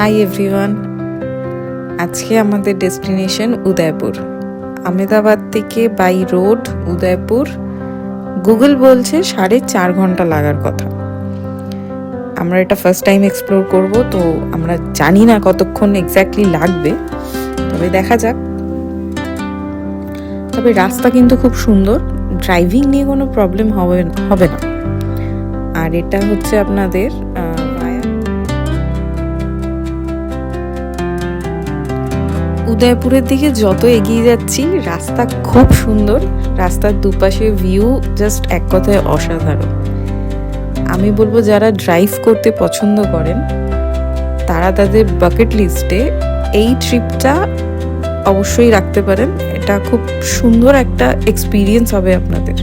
Hi everyone, আজকে আমাদের destination Udaipur. Ahmedabad থেকে বাই রোড উদয়পুর গুগল বলছে 4.5 ঘন্টা লাগার কথা। আমরা এটা ফার্স্ট টাইম এক্সপ্লোর করব, তো আমরা জানি না কতক্ষণ এক্স্যাক্টলি লাগবে, তবে দেখা যাক। তবে রাস্তা কিন্তু খুব সুন্দর, ড্রাইভিং নিয়ে কোনো প্রবলেম হবে না। আর এটা হচ্ছে আপনাদের উদয়পুরের দিকে যত এগিয়ে যাচ্ছি রাস্তা খুব সুন্দর, রাস্তার দুপাশে ভিউ জাস্ট এক কথায় অসাধারণ। আমি বলবো যারা ড্রাইভ করতে পছন্দ করেন তারা তাদের বাকেট লিস্টে এই ট্রিপটা অবশ্যই রাখতে পারেন। এটা খুব সুন্দর একটা এক্সপিরিয়েন্স হবে আপনাদের।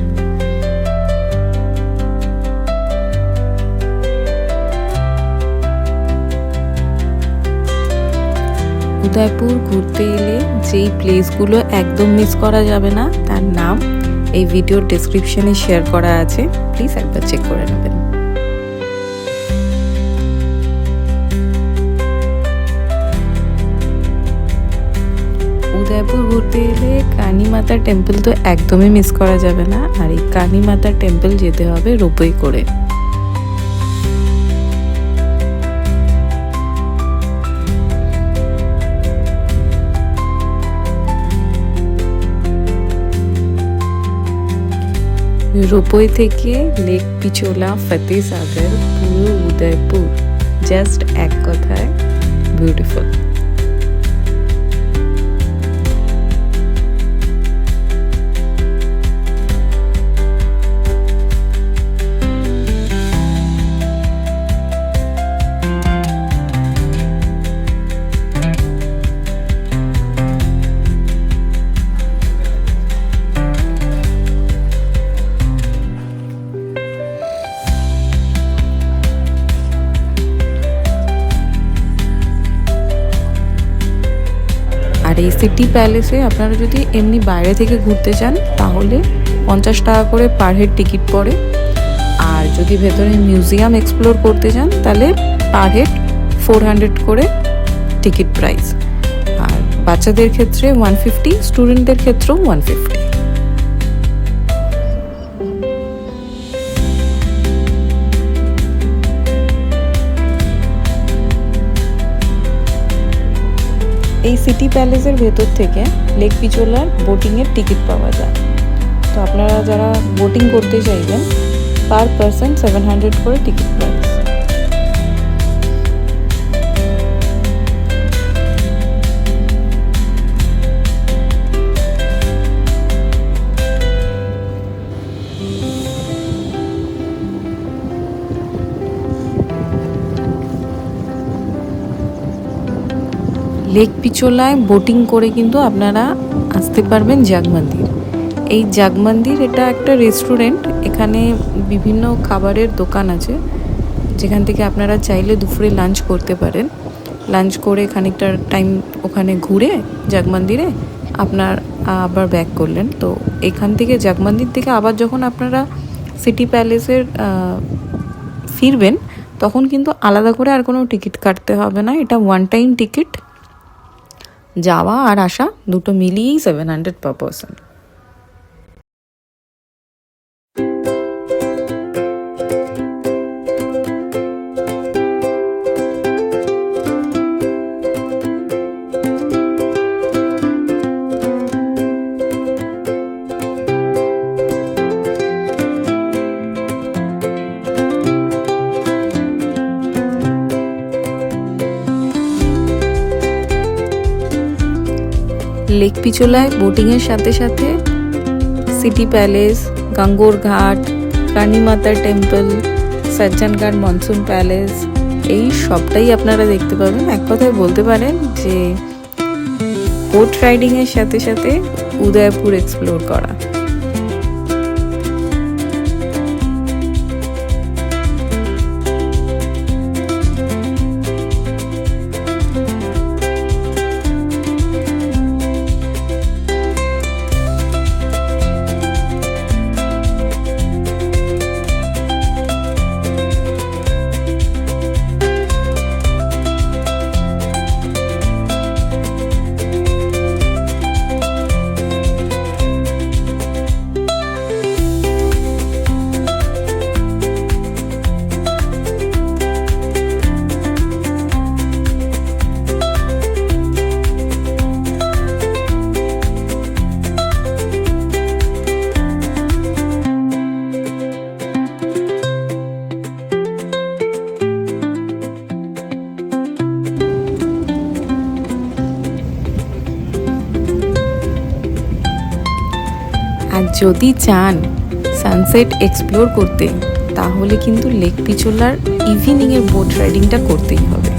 উদয়পুর ঘুরতে এলে যেই প্লেসগুলো একদম মিস করা যাবে না তার নাম এই ভিডিওর ডেসক্রিপশনে শেয়ার করা আছে, প্লিজ একবার চেক করে নেবেন। উদয়পুর ঘুরতে এলে কানী মাতা টেম্পল তো একদমই মিস করা যাবে না, আর এই কানী মাতা টেম্পল যেতে হবে রোপওয়ে করে। রোপওয়ে থেকে লেক পিচোলা, ফতেসাগর, পুরো উদয়পুর জাস্ট এক কথায় বিউটিফুল। আর এই সিটি প্যালেসে আপনারা যদি এমনি বাইরে থেকে ঘুরতে চান তাহলে 50 টাকা করে পার হেড টিকিট পড়ে, আর যদি ভেতরে মিউজিয়াম এক্সপ্লোর করতে চান তাহলে পার হেড 400 করে টিকিট প্রাইস। আর বাচ্চাদের ক্ষেত্রে 150, স্টুডেন্টদের ক্ষেত্রেও 150। এই সিটি প্যালেসের ভেতর থেকে লেক পিচোলার বোটিংয়ের টিকিট পাওয়া যায়। তো আপনারা যারা বোটিং করতে চাইবেন পার পারসন 700 করে টিকিট প্রাইস। লেক পিচোলায় বোটিং করে কিন্তু আপনারা আসতে পারবেন জাগমন্দির। এই জাগমন্দির এটা একটা রেস্টুরেন্ট, এখানে বিভিন্ন খাবারের দোকান আছে যেখান থেকে আপনারা চাইলে দুপুরে লাঞ্চ করতে পারেন। লাঞ্চ করে খানিকটা টাইম ওখানে ঘুরে জাগমন্দিরে আপনার আবার ব্যাক করলেন। তো এখান থেকে জাগমন্দির থেকে আবার যখন আপনারা সিটি প্যালেসের ফিরবেন তখন কিন্তু আলাদা করে আর কোনো টিকিট কাটতে হবে না, এটা ওয়ান টাইম টিকিট। যাওয়া আর আসা দুটো মিলিয়েই 700 পার পারসন। লেক পিচোলায় বোটিংয়ের সাথে সাথে সিটি প্যালেস, গাঙ্গোর ঘাট, কানী মাতা টেম্পল, সজ্জনগড় মনসুন প্যালেস এই সবটাই আপনারা দেখতে পাবেন। এক কথায় বলতে পারেন যে বোট রাইডিংয়ের সাথে সাথে উদয়পুর এক্সপ্লোর করা। যদি চান সানসেট এক্সপ্লোর করতে, তাহলে কিন্তু লেক পিচোলার ইভিনিংয়ের বোট রাইডিংটা করতেই হবে।